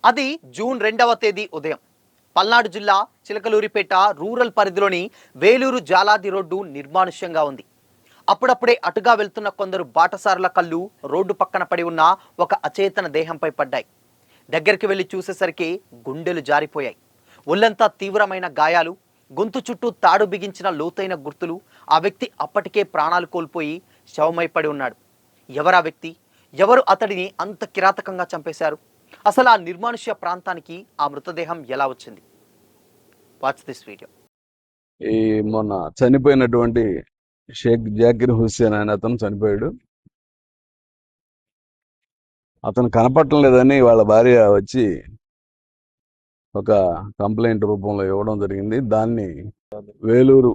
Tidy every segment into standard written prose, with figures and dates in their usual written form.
అది జూన్ 2వ తేదీ ఉదయం పల్నాడు జిల్లా చిలకలూరిపేట రూరల్ పరిధిలోని వేలూరు జాలాది రోడ్డు నిర్మానుష్యంగా ఉంది. అప్పుడప్పుడే అటుగా వెళ్తున్న కొందరు బాటసారుల కళ్ళు రోడ్డు పక్కన పడి ఉన్న ఒక అచేతన దేహంపై పడ్డాయి. దగ్గరికి వెళ్లి చూసేసరికి గుండెలు జారిపోయాయి. ఒళ్ళంతా తీవ్రమైన గాయాలు, గొంతు చుట్టూ తాడు బిగించిన లోతైన గుర్తులు. ఆ వ్యక్తి అప్పటికే ప్రాణాలు కోల్పోయి శవమై పడి ఉన్నాడు. ఎవరా వ్యక్తి? ఎవరు అతడిని అంత కిరాతకంగా చంపేశారు? అసలు ఆ నిర్మానుష్య ప్రాంతానికి ఆ మృతదేహం ఎలా వచ్చింది? Watch this video. ఈ మొన్న చనిపోయినటువంటి షేక్ జాకిర్ హుస్సేన్ అనే అతను చనిపోయాడు. అతను కనపడటం లేదని వాళ్ళ భార్య వచ్చి ఒక కంప్లైంట్ రూపంలో ఇవ్వడం జరిగింది. దాన్ని వేలూరు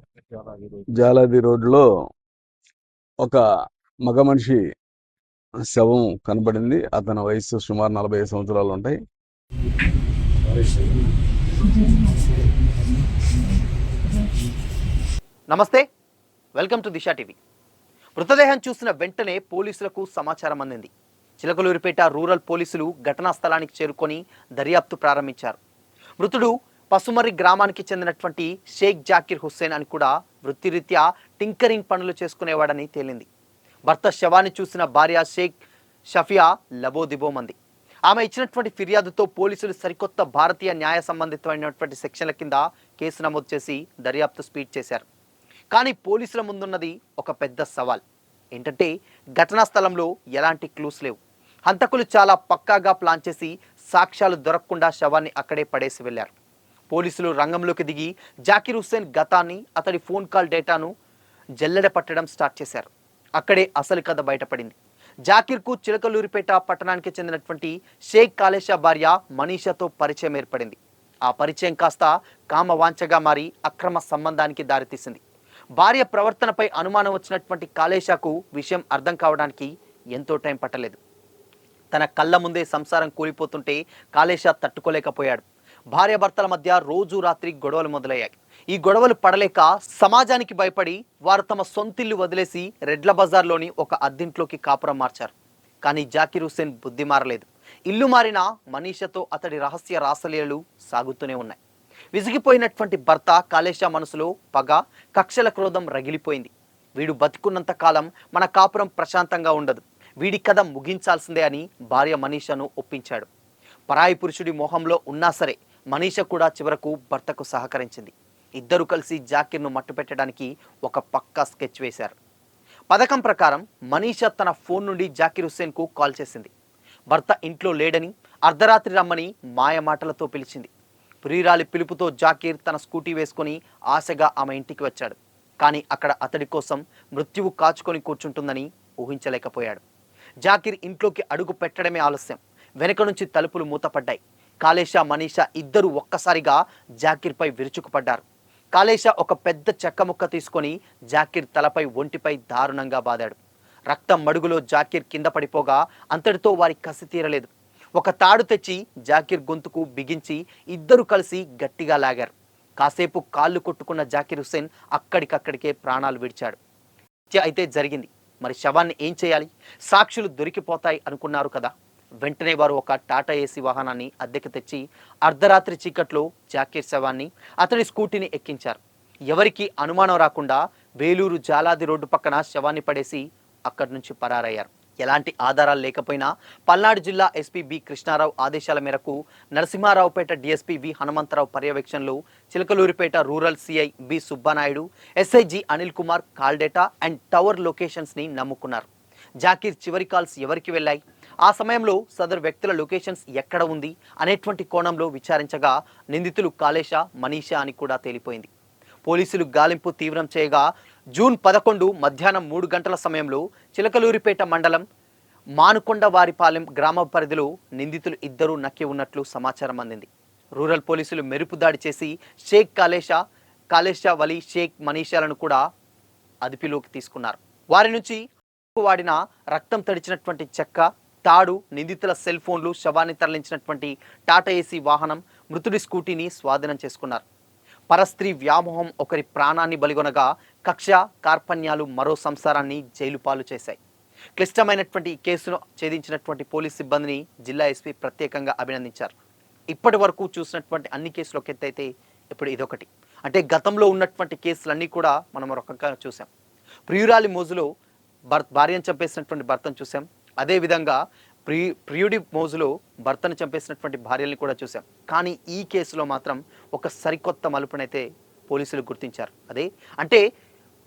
జాలాది రోడ్లో ఒక మగ మనిషి శవం కనపడింది. అతని వయసు సుమారు 45 సంవత్సరాలు ఉంటాయి. నమస్తే, వెల్కమ్ టు దిశా టీవీ. మృతదేహం చూసిన వెంటనే పోలీసులకు సమాచారం అందింది. చిలకలూరిపేట రూరల్ పోలీసులు ఘటనా స్థలానికి చేరుకొని దర్యాప్తు ప్రారంభించారు. మృతుడు పసుమర్రి గ్రామానికి చెందినటువంటి షేక్ జాకిర్ హుస్సేన్ అని కూడా వృత్తిరీత్యా టింకరింగ్ పనులు చేసుకునేవాడని తేలింది. భర్త శవాన్ని చూసిన భార్య షేక్ షఫియా లబోదిబోమంది. ఆమె ఇచ్చినటువంటి ఫిర్యాదుతో పోలీసులు సరికొత్త భారతీయ న్యాయ సంబంధితమైనటువంటి సెక్షన్ల కింద కేసు నమోదు చేసి దర్యాప్తు స్పీడ్ చేశారు. కానీ పోలీసుల ముందున్నది ఒక పెద్ద సవాల్. ఏంటంటే ఘటనా స్థలంలో ఎలాంటి క్లూస్ లేవు. హంతకులు చాలా పక్కాగా ప్లాన్ చేసి సాక్ష్యాలు దొరకకుండా శవాన్ని అక్కడే పడేసి వెళ్లారు. పోలీసులు రంగంలోకి దిగి జాకిర్ హుస్సేన్ గతాన్ని, అతడి ఫోన్ కాల్ డేటాను జల్లెడ పట్టడం స్టార్ట్ చేశారు. అక్కడే అసలు కథ బయటపడింది. జాకిర్కు చిలకలూరిపేట పట్టణానికి చెందినటువంటి షేక్ కాలేషా భార్య మనీషాతో పరిచయం ఏర్పడింది. ఆ పరిచయం కాస్త కామవాంఛగా మారి అక్రమ సంబంధానికి దారితీసింది. భార్య ప్రవర్తనపై అనుమానం వచ్చినటువంటి కాలేషాకు విషయం అర్థం కావడానికి ఎంతో టైం పట్టలేదు. తన కళ్ళ ముందే సంసారం కూలిపోతుంటే కాలేషా తట్టుకోలేకపోయాడు. భార్యాభర్తల మధ్య రోజు రాత్రి గొడవలు మొదలయ్యాయి. ఈ గొడవలు పడలేక సమాజానికి భయపడి వారు తమ సొంతిల్లు వదిలేసి రెడ్ల బజార్లోని ఒక అద్దింట్లోకి కాపురం మార్చారు. కానీ జాకిర్ హుస్సేన్ బుద్ధి మారలేదు. ఇల్లు మారిన మనీషతో అతడి రహస్య రాసలీలలు సాగుతూనే ఉన్నాయి. విసిగిపోయినటువంటి భర్త కాలేషా మనసులో పగ, కక్షల క్రోధం రగిలిపోయింది. వీడు బతికున్నంత కాలం మన కాపురం ప్రశాంతంగా ఉండదు, వీడి కథ ముగించాల్సిందే అని భార్య మనీషను ఒప్పించాడు. పరాయి పురుషుడి మోహంలో ఉన్నా సరే మనీష కూడా చివరకు భర్తకు సహకరించింది. ఇద్దరు కలిసి జాకిర్ను మట్టుపెట్టడానికి ఒక పక్కా స్కెచ్ వేశారు. పథకం ప్రకారం మనీష తన ఫోన్ నుండి జాకిర్ హుస్సేన్కు కాల్ చేసింది. భర్త ఇంట్లో లేడని, అర్ధరాత్రి రమ్మని మాయ మాటలతో పిలిచింది. ప్రియురాలి పిలుపుతో జాకిర్ తన స్కూటీ వేసుకొని ఆశగా ఆమె ఇంటికి వచ్చాడు. కానీ అక్కడ అతడి కోసం మృత్యువు కాచుకొని కూర్చుంటుందని ఊహించలేకపోయాడు. జాకిర్ ఇంట్లోకి అడుగు పెట్టడమే ఆలస్యం. వెనక నుంచి తలుపులు మూతపడ్డాయి. కాలేషా, మనీషా ఇద్దరు ఒక్కసారిగా జాకిర్పై విరుచుకుపడ్డారు. కాలేషా ఒక పెద్ద చెక్క ముక్క తీసుకొని జాకిర్ తలపై, ఒంటిపై దారుణంగా బాదాడు. రక్తం మడుగులో జాకిర్ కింద పడిపోగా అంతటితో వారి కసి తీరలేదు. ఒక తాడు తెచ్చి జాకిర్ గొంతుకు బిగించి ఇద్దరు కలిసి గట్టిగా లాగారు. కాసేపు కాళ్ళు కొట్టుకున్న జాకిర్ హుస్సేన్ అక్కడికక్కడికే ప్రాణాలు విడిచాడు. అయితే జరిగింది. మరి శవాన్ని ఏం చేయాలి? సాక్షులు దొరికిపోతాయి అనుకున్నారు కదా. వెంటనే వారు ఒక టాటా ఏసీ వాహనాన్ని అద్దెకు తెచ్చి అర్ధరాత్రి చీకట్లో జాకిర్ శవాన్ని, అతడి స్కూటీని ఎక్కించారు. ఎవరికి అనుమానం రాకుండా వేలూరు జాలాది రోడ్డు పక్కన శవాన్ని పడేసి అక్కడి నుంచి పరారయ్యారు. ఎలాంటి ఆధారాలు లేకపోయినా పల్నాడు జిల్లా ఎస్పీ బి కృష్ణారావు ఆదేశాల మేరకు నరసింహారావుపేట డిఎస్పీ వి హనుమంతరావు పర్యవేక్షణలో Chilakaluripet rural CI B Subbanaidu, SIG Anil Kumar call data and tower లొకేషన్స్ని నమ్ముకున్నారు. జాకిర్ చివరి కాల్స్ ఎవరికి వెళ్ళాయి, ఆ సమయంలో సదరు వ్యక్తుల లొకేషన్స్ ఎక్కడ ఉంది అనేటువంటి కోణంలో విచారించగా నిందితులు కాలేషా, మనీషా అని కూడా తేలిపోయింది. పోలీసులు గాలింపు తీవ్రం చేయగా జూన్ 11 మధ్యాహ్నం 3 గంటల సమయంలో చిలకలూరిపేట మండలం మానుకొండవారిపాలెం గ్రామ పరిధిలో నిందితులు ఇద్దరూ నక్కి ఉన్నట్లు సమాచారం అందింది. రూరల్ పోలీసులు మెరుపు దాడి చేసి షేక్ కాలేషా వలీ, షేక్ మనీషాలను కూడా అదుపులోకి తీసుకున్నారు. వారి నుంచి వాడిన రక్తం తడిచినటువంటి చెక్క, తాడు, నిందితుల సెల్ ఫోన్లు, శవాన్ని తరలించినటువంటి టాటా ఏసీ వాహనం, మృతుడి స్కూటీని స్వాధీనం చేసుకున్నారు. పరస్త్రీ వ్యామోహం ఒకరి ప్రాణాన్ని బలిగొనగా కక్ష, కార్పణ్యాలు మరో సంసారాన్ని జైలు పాలు చేశాయి. క్లిష్టమైనటువంటి కేసును ఛేదించినటువంటి పోలీస్ సిబ్బందిని జిల్లా ఎస్పీ ప్రత్యేకంగా అభినందించారు. ఇప్పటి వరకు చూసినటువంటి అన్ని కేసులు ఒక ఎత్తు అయితే ఇప్పుడు ఇదొకటి. అంటే గతంలో ఉన్నటువంటి కేసులన్నీ కూడా మనం ఒక రకంగా చూసాం. ప్రియురాలి మోజులో భార్యను చంపేసినటువంటి భర్తను చూసాం. అదేవిధంగా ప్రియుడి మోజులో భర్తను చంపేసినటువంటి భార్యల్ని కూడా చూసాం. కానీ ఈ కేసులో మాత్రం ఒక సరికొత్త మలుపునైతే పోలీసులు గుర్తించారు. అదే అంటే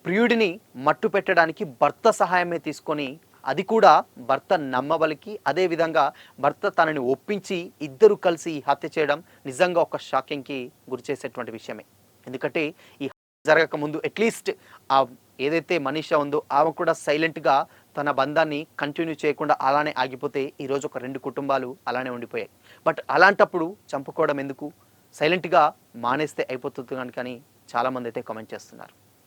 ప్రియుడిని మట్టు పెట్టడానికి భర్త సహాయమే తీసుకొని, అది కూడా భర్త నమ్మబలికి, అదేవిధంగా భర్త తనని ఒప్పించి ఇద్దరు కలిసి ఈ హత్య చేయడం నిజంగా ఒక షాకింగ్కి గురి చేసేటువంటి విషయమే. ఎందుకంటే ఈ జరగక ముందు అట్లీస్ట్ ఆ ఏదైతే మనీషా ఉందో ఆమె కూడా సైలెంట్గా తన బంధాన్ని కంటిన్యూ చేయకుండా అలానే ఆగిపోతే ఈరోజు ఒక 2 కుటుంబాలు అలానే ఉండిపోయాయి. బట్ అలాంటప్పుడు చంపుకోవడం ఎందుకు, సైలెంట్గా మానేస్తే అయిపోతుంది కానీ చాలామంది అయితే కామెంట్ చేస్తున్నారు.